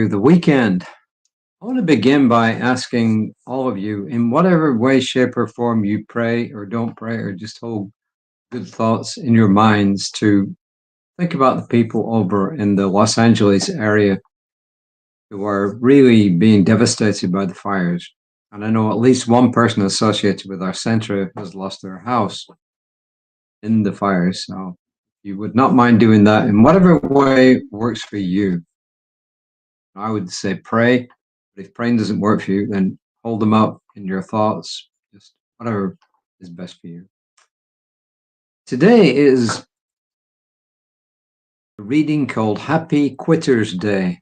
The weekend. I want to begin by asking all of you, in whatever way, shape, or form you pray or don't pray, or just hold good thoughts in your minds, to think about the people over in the Los Angeles area who are really being devastated by the fires. And I know at least one person associated with our center has lost their house in the fires. So you would not mind doing that in whatever way works for you. I would say pray, but if praying doesn't work for you, then hold them up in your thoughts, just whatever is best for you. Today is a reading called Happy Quitter's Day.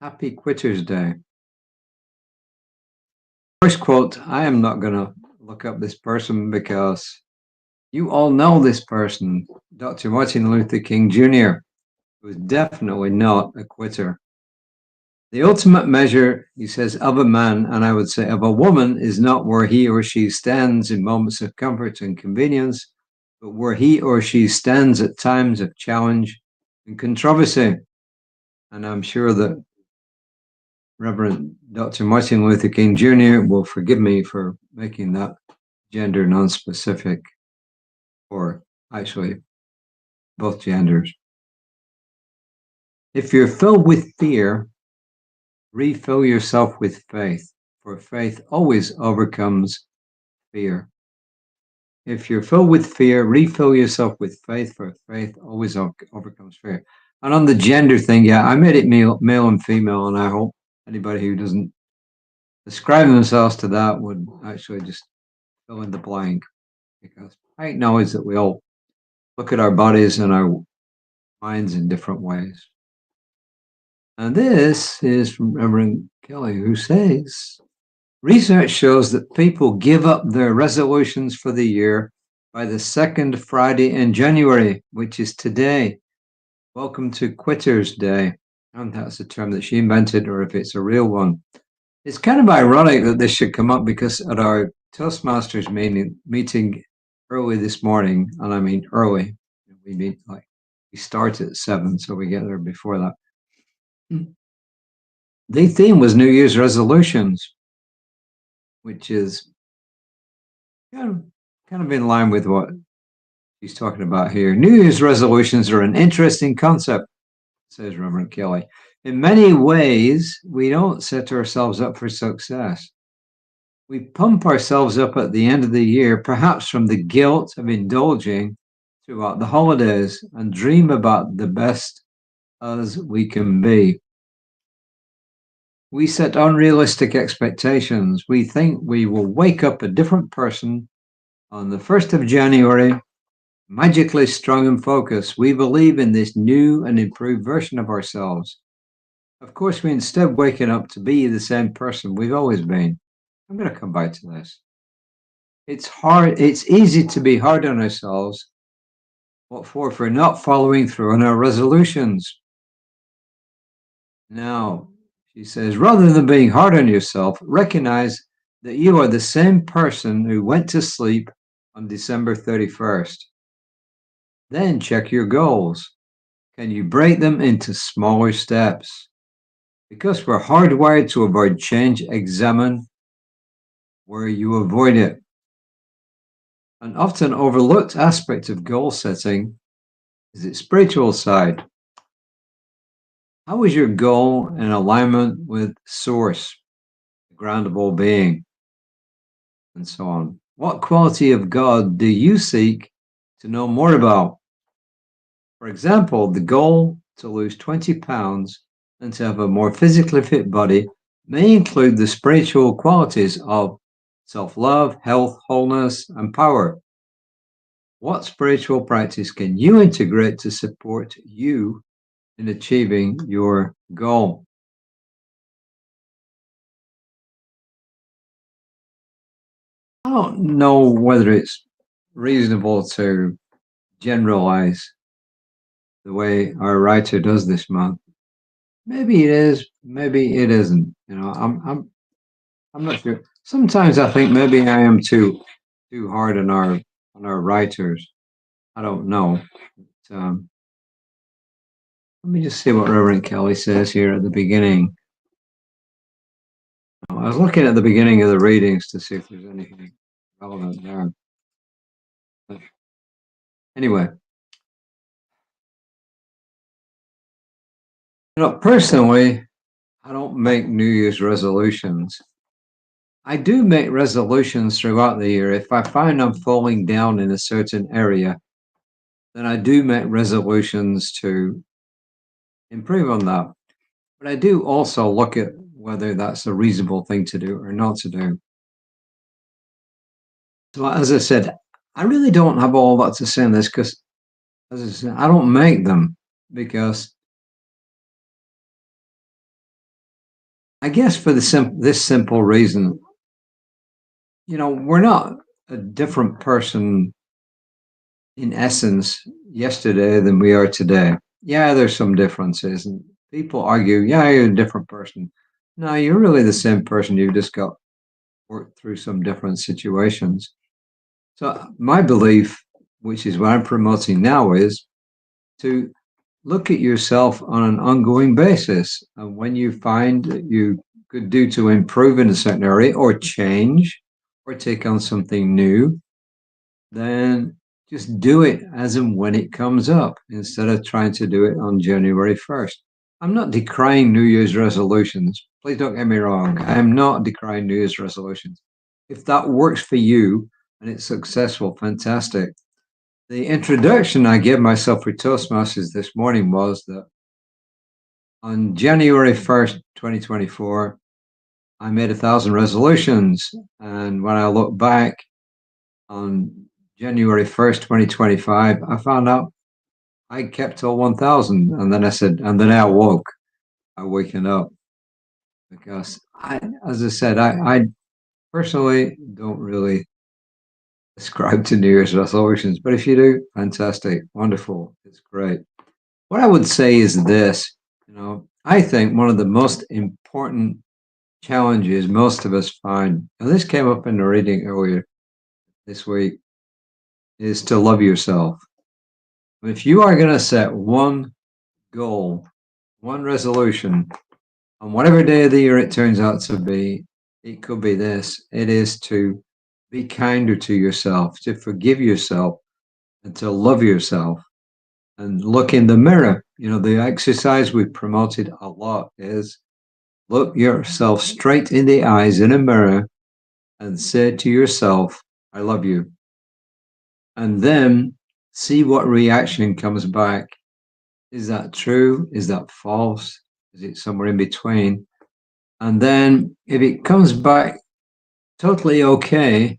Happy Quitter's Day. First quote, I am not going to look up this person because you all know this person, Dr. Martin Luther King Jr., who is definitely not a quitter. The ultimate measure, he says, of a man, and I would say of a woman, is not where he or she stands in moments of comfort and convenience, but where he or she stands at times of challenge and controversy. And I'm sure that Reverend Dr. Martin Luther King Jr. will forgive me for making that gender non-specific, or actually both genders. If you're filled with fear, refill yourself with faith, for faith always overcomes fear. If you're filled with fear, refill yourself with faith, for faith always overcomes fear. And on the gender thing, yeah, I made it male and female, and I hope anybody who doesn't describe themselves to that would actually just fill in the blank, because I acknowledge that we all look at our bodies and our minds in different ways. And this is from Reverend Kelly, who says, research shows that people give up their resolutions for the year by the second Friday in January, which is today. Welcome to Quitter's Day. I don't know if that's a term that she invented or if it's a real one. It's kind of ironic that this should come up because at our Toastmasters meeting early this morning, and I mean early, we start at 7, so we get there before that. The theme was New Year's resolutions, which is kind of in line with what he's talking about here. New Year's resolutions are an interesting concept, says Reverend Kelly. In many ways, we don't set ourselves up for success. We pump ourselves up at the end of the year, perhaps from the guilt of indulging throughout the holidays, and dream about the best as we can be. We set unrealistic expectations. We think we will wake up a different person on the 1st of January, magically strong and focused. We believe in this new and improved version of ourselves. Of course, we instead waking up to be the same person we've always been. I'm going to come back to this. It's easy to be hard on ourselves. What for? For not following through on our resolutions. Now, she says, rather than being hard on yourself, recognize that you are the same person who went to sleep on December 31st. Then check your goals. Can you break them into smaller steps? Because we're hardwired to avoid change, examine where you avoid it. An often overlooked aspect of goal setting is its spiritual side. How is your goal in alignment with Source, the ground of all being, and so on? What quality of God do you seek to know more about? For example, the goal to lose 20 pounds and to have a more physically fit body may include the spiritual qualities of self-love, health, wholeness, and power. What spiritual practice can you integrate to support you in achieving your goal? I don't know whether it's reasonable to generalize the way our writer does this month. Maybe it is, maybe it isn't. I'm not sure. Sometimes I think maybe I am too hard on our writers. I don't know. But Let me just see what Reverend Kelly says here at the beginning. I was looking at the beginning of the readings to see if there's anything relevant there. But anyway, personally, I don't make New Year's resolutions. I do make resolutions throughout the year. If I find I'm falling down in a certain area, then I do make resolutions to improve on that. But I do also look at whether that's a reasonable thing to do or not to do. So, as I said, I really don't have all that to say on this because, as I said, I don't make them because I guess for this simple reason, we're not a different person in essence yesterday than we are today. Yeah, there's some differences, and people argue, yeah, you're a different person. No, you're really the same person. You've just got worked through some different situations. So my belief, which is what I'm promoting now, is to look at yourself on an ongoing basis. And when you find that you could do to improve in a certain area or change or take on something new, then just do it as and when it comes up instead of trying to do it on January 1st. I'm not decrying New Year's resolutions. Please don't get me wrong. I am not decrying New Year's resolutions. If that works for you and it's successful, fantastic. The introduction I gave myself for Toastmasters this morning was that on January 1st, 2024, I made 1,000 resolutions. And when I look back on January 1st, 2025, I found out I kept all 1,000. And then I said, and then I awoke. I waking up because as I said, I personally don't really ascribe to New Year's resolutions, but if you do, fantastic, wonderful, it's great. What I would say is this, I think one of the most important challenges most of us find, and this came up in the reading earlier this week, is to love yourself. If you are going to set one goal, one resolution, on whatever day of the year it turns out to be, it could be this. It is to be kinder to yourself, to forgive yourself, and to love yourself. And look in the mirror. The exercise we've promoted a lot is look yourself straight in the eyes in a mirror and say to yourself, I love you. And then see what reaction comes back. Is that true? Is that false? Is it somewhere in between? And then if it comes back totally okay,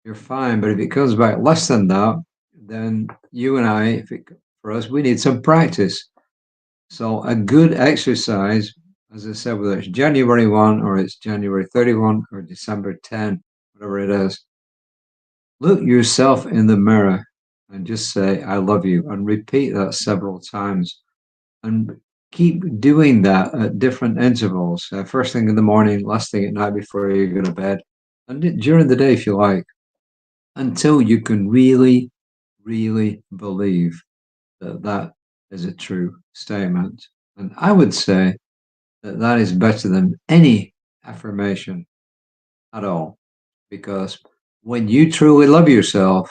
you're fine. But if it comes back less than that, then you and I, for us, we need some practice. So a good exercise, as I said, whether it's January 1 or it's January 31 or December 10, whatever it is, look yourself in the mirror and just say, I love you, and repeat that several times. And keep doing that at different intervals. First thing in the morning, last thing at night before you go to bed, and during the day if you like, until you can really, really believe that that is a true statement. And I would say that that is better than any affirmation at all, because when you truly love yourself,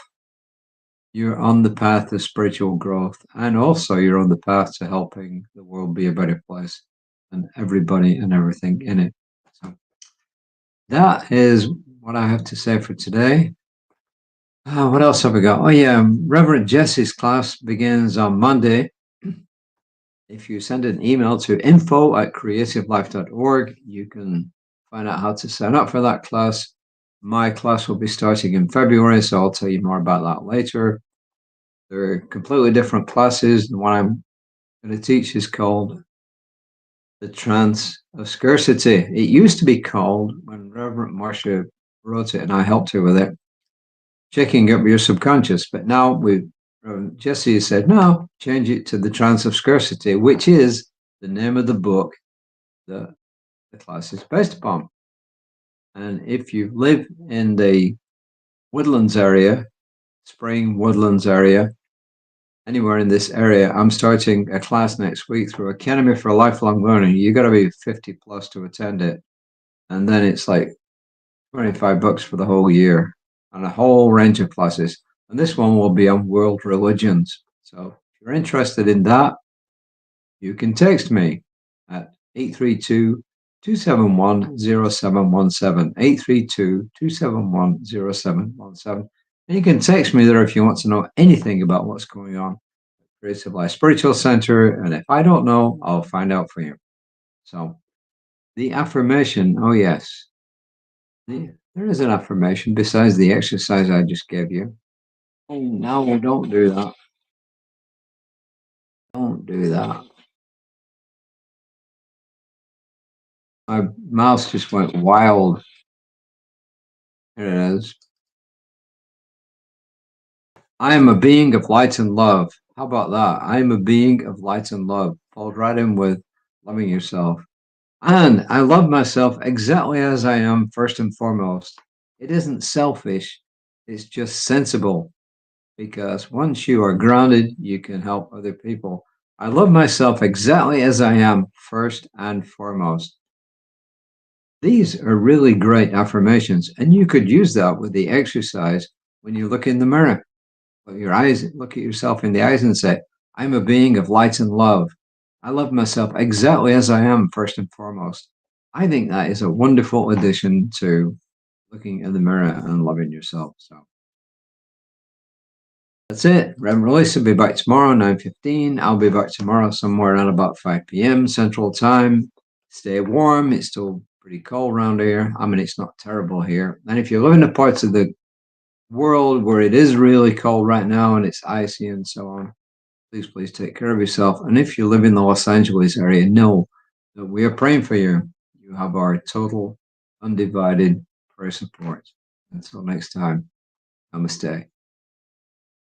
you're on the path to spiritual growth, and also you're on the path to helping the world be a better place and everybody and everything in it. So that is what I have to say for today. What else have we got? Oh yeah, Reverend Jesse's class begins on Monday. If you send an email to info@creativelife.org, you can find out how to sign up for that class. My class will be starting in February, so I'll tell you more about that later. They're completely different classes. The one I'm going to teach is called The Trance of Scarcity. It used to be called, when Reverend Marcia wrote it and I helped her with it, Checking Up Your Subconscious. But now Jesse said, no, change it to The Trance of Scarcity, which is the name of the book that the class is based upon. And if you live in the Woodlands area, Spring Woodlands area, anywhere in this area, I'm starting a class next week through Academy for Lifelong Learning. You got to be 50 plus to attend it. And then it's like $25 for the whole year and a whole range of classes. And this one will be on world religions. So if you're interested in that, you can text me at 832-271-0717, 832-271-0717. And you can text me there if you want to know anything about what's going on at Creative Life Spiritual Center. And if I don't know, I'll find out for you. So the affirmation, oh yes, there is an affirmation besides the exercise I just gave you. Oh no, don't do that. Don't do that. My mouse just went wild. Here it is. I am a being of light and love. How about that? I am a being of light and love. Followed right in with loving yourself. And I love myself exactly as I am, first and foremost. It isn't selfish, it's just sensible. Because once you are grounded, you can help other people. I love myself exactly as I am, first and foremost. These are really great affirmations, and you could use that with the exercise when you look in the mirror. Look at yourself in the eyes and say, I'm a being of light and love. I love myself exactly as I am, first and foremost. I think that is a wonderful addition to looking in the mirror and loving yourself. So that's it. Rev Release will be back tomorrow, 9:15. I'll be back tomorrow somewhere around about 5 p.m. Central Time. Stay warm. It's still pretty cold around here. I mean, it's not terrible here. And if you live in the parts of the world where it is really cold right now and it's icy and so on, please take care of yourself. And if you live in the Los Angeles area, know that we are praying for you. You have our total, undivided prayer support. Until next time, namaste.